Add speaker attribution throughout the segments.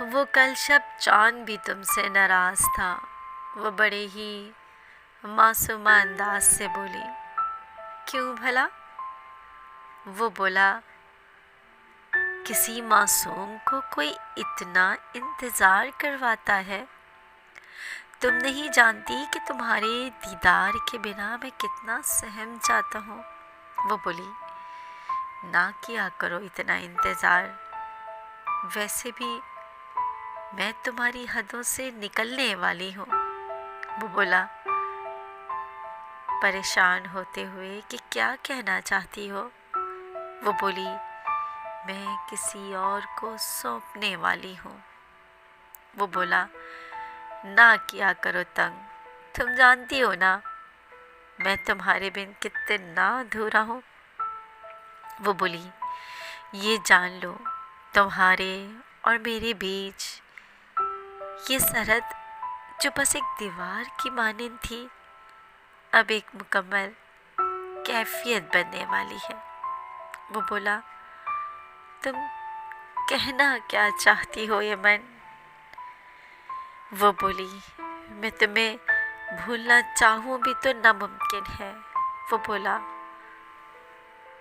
Speaker 1: وہ کل شب چاند بھی تم سے ناراض تھا، وہ بڑے ہی معصومہ انداز سے بولی۔ کیوں بھلا؟ وہ بولا، کسی معصوم کو کوئی اتنا انتظار کرواتا ہے؟ تم نہیں جانتی کہ تمہارے دیدار کے بنا میں کتنا سہم جاتا ہوں۔ وہ بولی، نہ کیا کرو اتنا انتظار، ویسے بھی میں تمہاری حدوں سے نکلنے والی ہوں۔ وہ بولا، پریشان ہوتے ہوئے کہ کیا کہنا چاہتی ہو؟ وہ بولی، میں کسی اور کو سونپنے والی ہوں۔ وہ بولا، نہ کیا کرو تنگ، تم جانتی ہو نا میں تمہارے بن کتنا ادھورا ہوں۔ وہ بولی، یہ جان لو تمہارے اور میرے بیچ یہ سرحد جو بس ایک دیوار کی مانند تھی، اب ایک مکمل کیفیت بننے والی ہے۔ وہ بولا، تم کہنا کیا چاہتی ہو یمن؟ وہ بولی، میں تمہیں بھولنا چاہوں بھی تو ناممکن ہے۔ وہ بولا،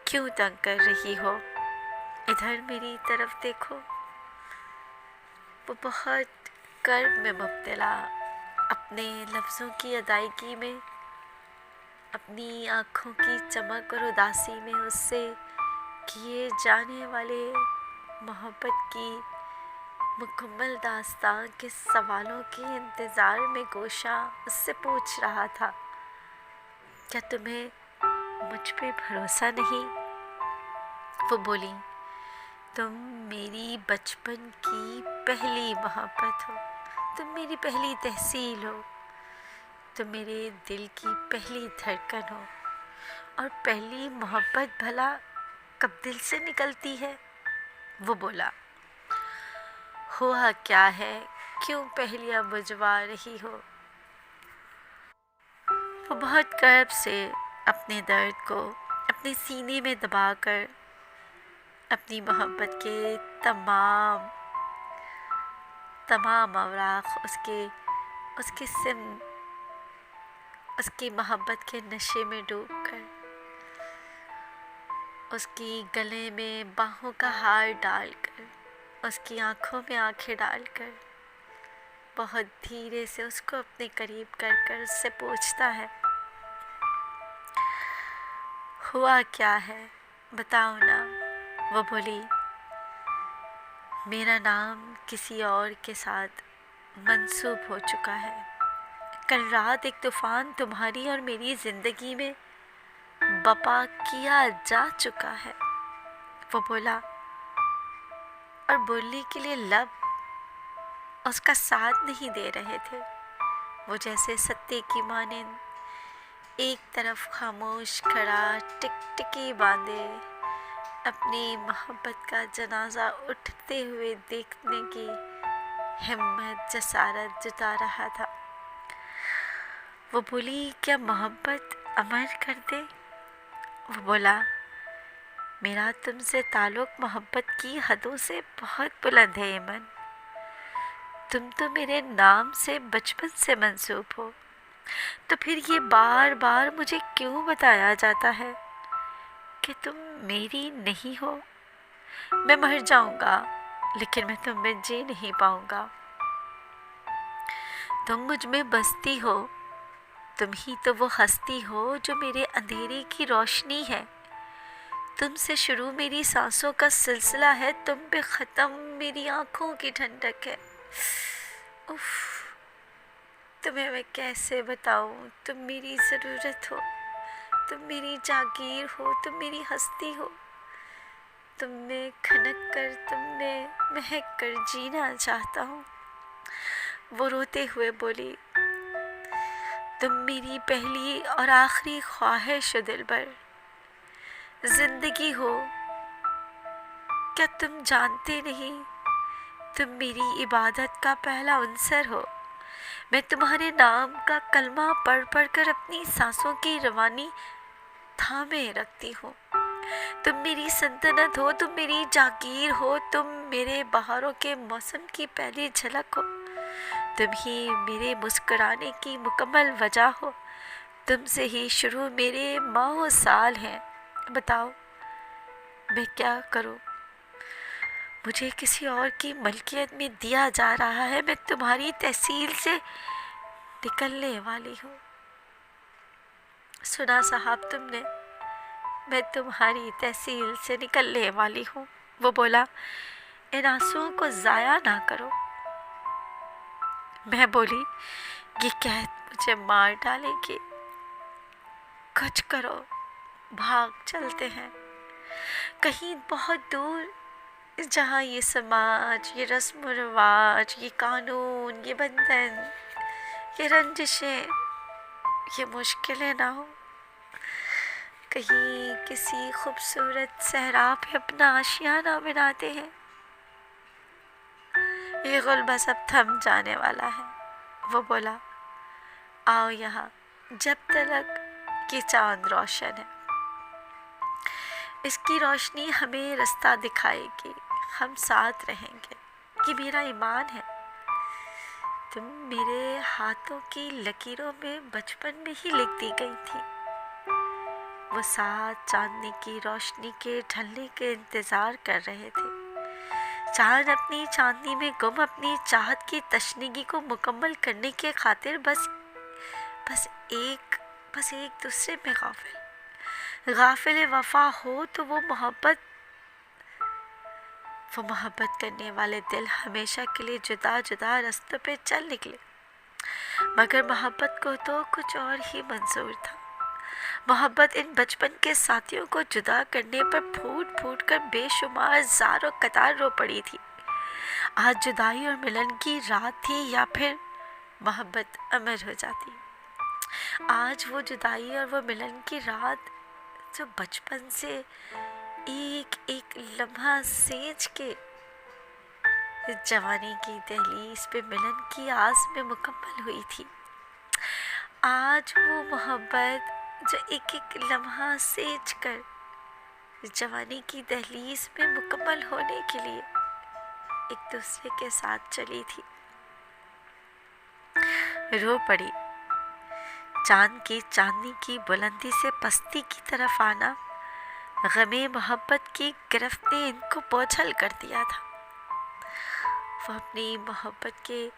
Speaker 1: کیوں تنگ کر رہی ہو؟ ادھر میری طرف دیکھو۔ وہ بہت کرب میں مبتلا، اپنے لفظوں کی ادائیگی میں، اپنی آنکھوں کی چمک اور اداسی میں اس سے کیے جانے والے محبت کی مکمل داستان کے سوالوں کے انتظار میں گوشہ اس سے پوچھ رہا تھا، کیا تمہیں مجھ پہ بھروسہ نہیں؟ وہ بولی، تم میری بچپن کی پہلی محبت ہو، تم میری پہلی تحصیل ہو، تم میرے دل کی پہلی دھڑکن ہو، اور پہلی محبت بھلا کب دل سے نکلتی ہے؟ وہ بولا، ہوا کیا ہے، کیوں پہلیاں بجھوا رہی ہو؟ وہ بہت کرب سے اپنے درد کو اپنے سینے میں دبا کر اپنی محبت کے تمام اوراق اس کے اس کی محبت کے نشے میں ڈوب کر، اس کی گلے میں باہوں کا ہار ڈال کر، اس کی آنکھوں میں آنکھیں ڈال کر، بہت دھیرے سے اس کو اپنے قریب کر کر اس سے پوچھتا ہے، ہوا کیا ہے، بتاؤ نا۔ وہ بولی، میرا نام کسی اور کے ساتھ منسوب ہو چکا ہے، کل رات ایک طوفان تمہاری اور میری زندگی میں بپا کیا جا چکا ہے۔ وہ بولا، اور بولنے کے لیے لب اس کا ساتھ نہیں دے رہے تھے، وہ جیسے ستے کی مانند ایک طرف خاموش کھڑا ٹکٹکی باندھے اپنی محبت کا جنازہ اٹھتے ہوئے دیکھنے کی ہمت جسارت جتا رہا تھا۔ وہ بولی، کیا محبت امر کر دے؟ وہ بولا، میرا تم سے تعلق محبت کی حدوں سے بہت بلند ہے ایمن، تم تو میرے نام سے بچپن سے منسوب ہو، تو پھر یہ بار بار مجھے کیوں بتایا جاتا ہے کہ تم میری نہیں ہو؟ میں مر جاؤں گا لیکن میں تم میں جی نہیں پاؤں گا، تم مجھ میں بستی ہو، تم ہی تو وہ ہستی ہو جو میرے اندھیرے کی روشنی ہے، تم سے شروع میری سانسوں کا سلسلہ ہے، تم پہ ختم میری آنکھوں کی ٹھنڈک ہے۔ اف، تمہیں میں کیسے بتاؤں، تم میری ضرورت ہو، تم میری جاگیر ہو، تم میری ہستی ہو، تم میں کھنک کر، تم میں مہک کر جینا چاہتا ہوں۔ وہ روتے ہوئے بولی، تم میری پہلی اور آخری خواہش ہو دلبر، زندگی ہو، کیا تم جانتے نہیں، تم میری عبادت کا پہلا عنصر ہو، میں تمہارے نام کا کلمہ پڑھ پڑھ کر اپنی سانسوں کی روانی تھامے رکھتی ہوں، تم میری سلطنت ہو، تم میری جاگیر ہو، تم میرے بہاروں کے موسم کی پہلی جھلک ہو، تم ہی میرے مسکرانے کی مکمل وجہ ہو، تم سے ہی شروع میرے ماہ و سال ہیں۔ بتاؤ میں کیا کروں؟ مجھے کسی اور کی ملکیت میں دیا جا رہا ہے، میں تمہاری تحصیل سے نکلنے والی ہوں۔ سنا صاحب تم نے، میں تمہاری تحصیل سے نکلنے والی ہوں۔ وہ بولا، ان آنسوؤں کو ضائع نہ کرو۔ میں بولی، یہ قحط مجھے مار ڈالے گی، کچھ کرو، بھاگ چلتے ہیں کہیں بہت دور، جہاں یہ سماج، یہ رسم و رواج، یہ قانون، یہ بندھن، یہ رنجشیں، یہ مشکلیں نہ ہوں۔ کہیں کسی خوبصورت صحرا پہ اپنا آشیانہ بناتے ہیں۔ یہ غلبہ سب تھم جانے والا ہے۔ وہ بولا، آؤ یہاں، جب تلک یہ چاند روشن ہے، اس کی روشنی ہمیں رستہ دکھائے گی، ہم ساتھ رہیں گے، یہ میرا ایمان ہے۔ تم میرے ہاتھوں کی لکیروں میں بچپن میں ہی لکھ دی گئی تھی۔ وہ ساتھ چاندنی کی روشنی کے ڈھلنے کے انتظار کر رہے تھے۔ چاند اپنی چاندنی میں گم اپنی چاہت کی تشنگی کو مکمل کرنے کے خاطر بس ایک دوسرے میں غافل وفا ہو تو وہ محبت کرنے والے دل ہمیشہ کے لیے جدا جدا رستوں پہ چل نکلے۔ مگر محبت کو تو کچھ اور ہی منظور تھا۔ محبت ان بچپن کے ساتھیوں کو جدا کرنے پر پھوٹ پھوٹ کر بے شمار زار و قطار رو پڑی تھی۔ آج جدائی اور ملن کی رات تھی، یا پھر محبت امر ہو جاتی۔ آج وہ جدائی اور وہ ملن کی رات جو بچپن سے ایک ایک لمحہ سینچ کے جوانی کی دہلیز پہ ملن کی آس میں مکمل ہوئی تھی، آج وہ محبت جو ایک ایک لمحہ سینچ کر جوانی کی دہلیز میں مکمل ہونے کے لیے ایک دوسرے کے ساتھ چلی تھی، رو پڑی۔ چاند کی چاندنی کی بلندی سے پستی کی طرف آنا، غم محبت کی گرفت نے ان کو بوجھل کر دیا تھا۔ وہ اپنی محبت کے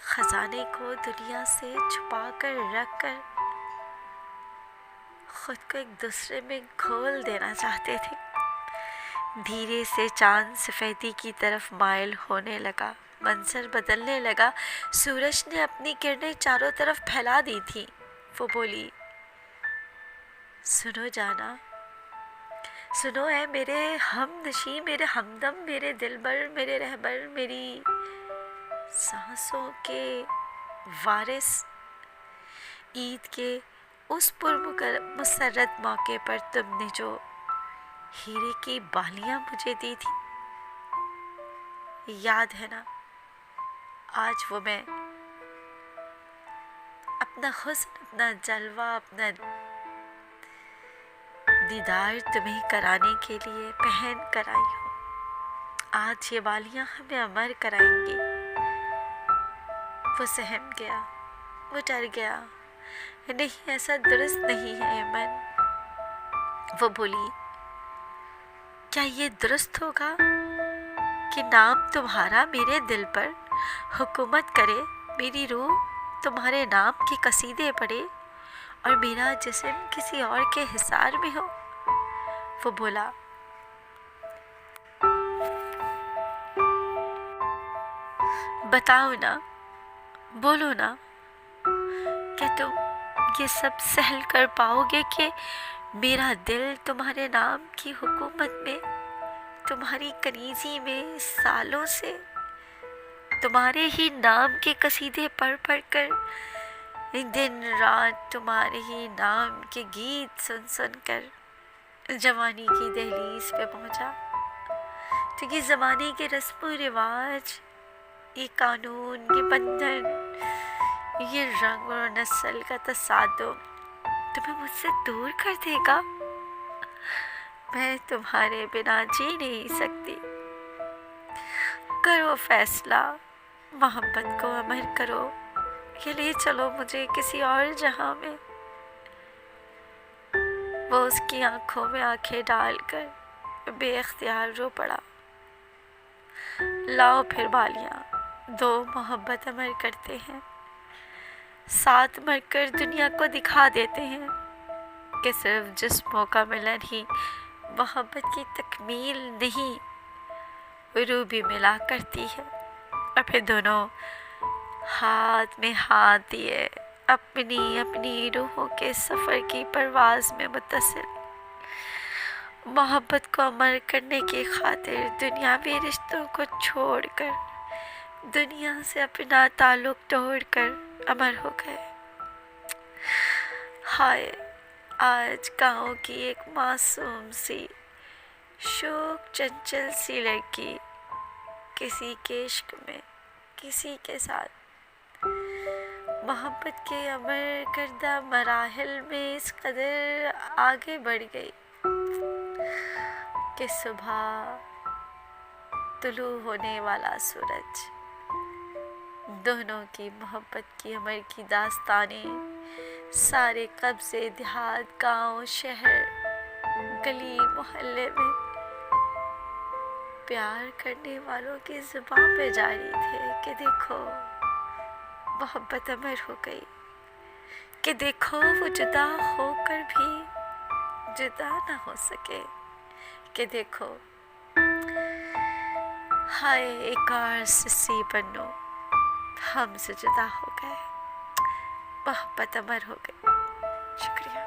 Speaker 1: خزانے کو دنیا سے چھپا کر رکھ کر خود کو ایک دوسرے میں گھول دینا چاہتے تھے۔ دھیرے سے چاند سفیدی کی طرف مائل ہونے لگا، منظر بدلنے لگا، سورج نے اپنی کرنیں چاروں طرف پھیلا دی تھی۔ وہ بولی، سنو جانا، سنو اے میرے ہم نشیں، میرے ہمدم، میرے دلبر، میرے رہبر، میری سانسوں کے وارث۔ عید کے اس مسرت موقع پر تم نے جو ہیرے کی بالیاں مجھے دی تھی، یاد ہے نا؟ آج وہ میں اپنا حسن، اپنا جلوہ، اپنا دیدار تمہیں کرانے کے لیے پہن کر آئی ہوں۔ آج یہ بالیاں ہمیں امر کرائیں گی۔ وہ سہم گیا، وہ ڈر گیا، نہیں ایسا درست نہیں ہے ایمن۔ وہ بولی، کیا یہ درست ہوگا کہ نام تمہارا میرے دل پر حکومت کرے، میری روح تمہارے نام کے قصیدے پڑھے اور میرا جسم کسی اور کے حصار میں ہو؟ وہ بولا، بتاؤ نا، بولو نا، کیا تم یہ سب سہل کر پاؤ گے کہ میرا دل تمہارے نام کی حکومت میں، تمہاری کنیزی میں سالوں سے تمہارے ہی نام کے قصیدے پڑھ پڑھ کر دن رات تمہارے ہی نام کے گیت سن سن کر جوانی کی دہلیز پہ پہنچا؟ تو یہ زمانے کے رسم و رواج، یہ قانون، یہ بندھن، یہ رنگ اور نسل کا تصادم تمہیں مجھ سے دور کر دے گا؟ میں تمہارے بنا جی نہیں سکتی۔ کرو فیصلہ، محبت کو امر کرو، یہ لے چلو مجھے کسی اور جہاں میں۔ وہ اس کی آنکھوں میں آنکھیں ڈال کر بے اختیار رو پڑا۔ لاؤ پھر بالیاں، دو محبت امر کرتے ہیں، ساتھ مر کر دنیا کو دکھا دیتے ہیں کہ صرف جسموں کا ملن ہی محبت کی تکمیل نہیں، روح بھی ملا کرتی ہے۔ اور پھر دونوں ہاتھ میں ہاتھ دیے اپنی اپنی روحوں کے سفر کی پرواز میں متصل، محبت کو امر کرنے کی خاطر دنیاوی رشتوں کو چھوڑ کر، دنیا سے اپنا تعلق توڑ کر امر ہو گئے۔ ہائے آج گاؤں کی ایک معصوم سی شوق چنچل سی لڑکی کسی کے عشق میں، کسی کے ساتھ محبت کے امر کردہ مراحل میں اس قدر آگے بڑھ گئی کہ صبح طلوع ہونے والا سورج دونوں کی محبت کی امر کی داستانیں سارے قبضے، دیہات، گاؤں، شہر، گلی محلے میں پیار کرنے والوں کی زبان پہ جاری تھے کہ دیکھو محبت امر ہو گئی، کہ دیکھو وہ جدا ہو کر بھی جدا نہ ہو سکے، کہ دیکھو ہائے ایک اور سسی بنو ہم سے جدا ہو گئے، محبت امر ہو گئی۔ شکریہ۔